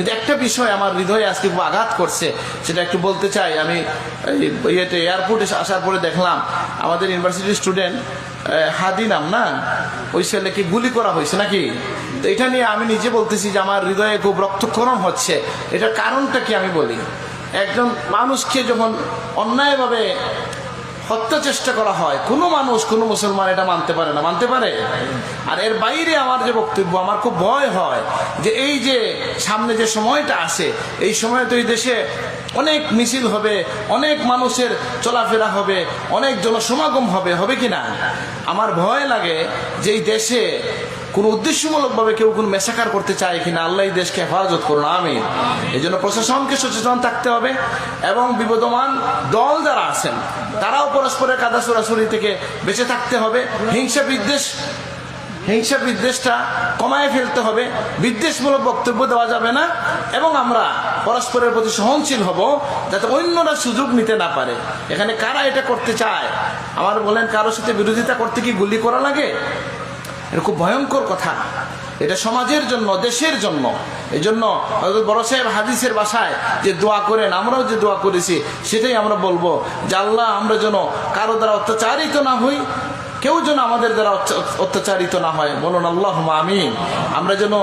কিন্তু একটা বিষয় আমার হৃদয়ে আজকে খুব আঘাত করছে, সেটা একটু বলতে চাই। আমি এয়ারপোর্টে আসার পরে দেখলাম আমাদের ইউনিভার্সিটির স্টুডেন্ট হাদি নাম না, ওই ছেলেকে গুলি করা হয়েছে নাকি। তো এটা নিয়ে আমি নিজে বলতেছি যে আমার হৃদয়ে খুব রক্তক্ষরণ হচ্ছে। এটার কারণটা কি আমি বলি। একজন মানুষকে যখন অন্যায়ভাবে হত্যা চেষ্টা করা হয়, কোনো মানুষ কোনো মুসলমান এটা মানতে পারে না, মানতে পারে। আর এর বাইরে আমার যে বক্তব্য, আমার খুব ভয় হয় যে এই যে সামনে যে সময়টা আসে, এই সময় তো এই দেশে অনেক মিছিল হবে, অনেক মানুষের চলাফেরা হবে, অনেক জনসমাগম হবে, হবে কিনা। আমার ভয় লাগে যে এই দেশে কোন উদ্দেশ্যমূলকভাবে কেউ কোন মেসাকার করতে চায় কিনা। আল্লাহ এই দেশকে হেফাজত করুন, আমিন। এই জন্য প্রশাসনকে সচেতন থাকতে হবে এবং বিবদমান দল যারা আছেন তারাও পরস্পরের কাদা ছোড়াছুরি থেকে বেঁচে থাকতে হবে। হিংসা বিদ্বেষটা কমায় ফেলতে হবে, বিদ্বেষমূলক বক্তব্য দেওয়া যাবে না, এবং আমরা পরস্পরের প্রতি সহনশীল হব যাতে অন্যরা সুযোগ নিতে না পারে। এখানে কারা এটা করতে চায়, আমার বলেন, কারোর সাথে বিরোধিতা করতে কি গুলি করা লাগে? এটা খুব ভয়ঙ্কর কথা। এটা সমাজের জন্য, দেশের জন্য। এই জন্য বড় সাহেব হাদিসের ভাষায় যে দোয়া করেন, আমরাও যে দোয়া করেছি সেটাই আমরা বলবো যে আল্লাহ, আমরা যেন কারো দ্বারা অত্যাচারিত না হই, কেউ যেন আমাদের দ্বারা অত্যাচারিত না হয়। বলুন আল্লাহুম্মা আমিন। আমরা যেন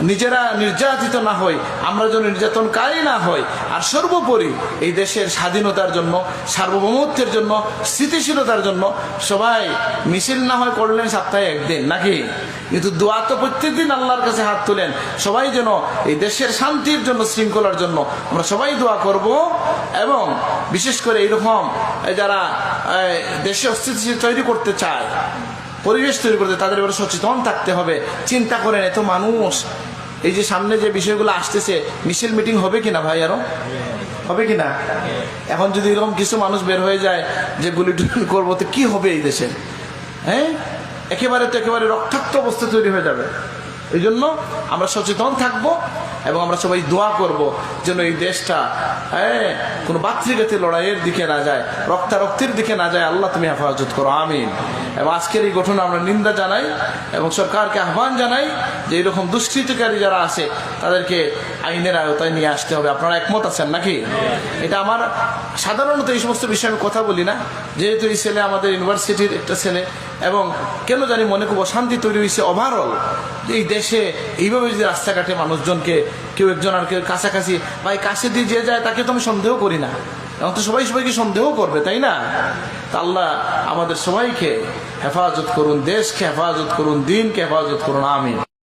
নিজেরা নির্যাতিত না হই, আমরা যেন নির্যাতনকারী না হই। আর সর্বোপরি এই দেশের স্বাধীনতার জন্য, সার্বভৌমত্বের জন্য, স্থিতিশীলতার জন্য সবাই মিছিল না হয় করলেন সপ্তাহে একদিন নাকি, কিন্তু দোয়া তো প্রত্যেকদিন আল্লাহর কাছে হাত তুলেন। সবাই যেন এই দেশের শান্তির জন্য, শৃঙ্খলার জন্য আমরা সবাই দোয়া করব। এবং বিশেষ করে এইরকম যারা দেশে অস্থিতিশীল তৈরি করতে চায়, পরিবেশ তৈরি করতে, তাদের এবারে সচেতন থাকতে হবে। চিন্তা করেন, এত মানুষ, এই যে সামনে যে বিষয়গুলো আসতেছে, মিছিল মিটিং হবে কিনা ভাই, আরো হবে কিনা? এখন যদি এরকম কিছু মানুষ বের হয়ে যায় যে গুলি টুলি করবো, তো কি হবে এই দেশে? হ্যাঁ, একেবারে রক্তাক্ত অবস্থা তৈরি হয়ে যাবে। এই জন্য আমরা সচেতন থাকব এবং আমরা সবাই দোয়া করব যেন এই দেশটা কোনো বাতৃঘাতী লড়াইয়ের দিকে না যায়, রক্তারক্তির দিকে না যায়। আল্লাহ তুমি হেফাজত করো, আমিন। এবং আজকের এই ঘটনা আমরা নিন্দা জানাই এবং সরকারকে আহ্বান জানাই যে এরকম দুষ্কৃতিকারী যারা আছে তাদেরকে আইনের আওতায় নিয়ে আসতে হবে। আপনারা একমত আছেন নাকি? এটা আমার সাধারণত এই সমস্ত বিষয়ে আমি কথা বলি না, যেহেতু এই ছেলে আমাদের ইউনিভার্সিটির একটা ছেলে, এবং কেন জানি মনে খুব অশান্তি তৈরি হয়েছে ওভারঅল। এই দেশে এইভাবে যদি রাস্তাঘাটে মানুষজনকে কেউ একজন আর কেউ কাছাকাছি, ভাই কাছে দিয়ে যে যায় তাকে তো আমি সন্দেহ করি না, এখন তো সবাইকে সন্দেহ করবে, তাই না? তা আল্লাহ আমাদের সবাইকে হেফাজত করুন, দেশকে হেফাজত করুন, দিনকে হেফাজত করুন, আমিন।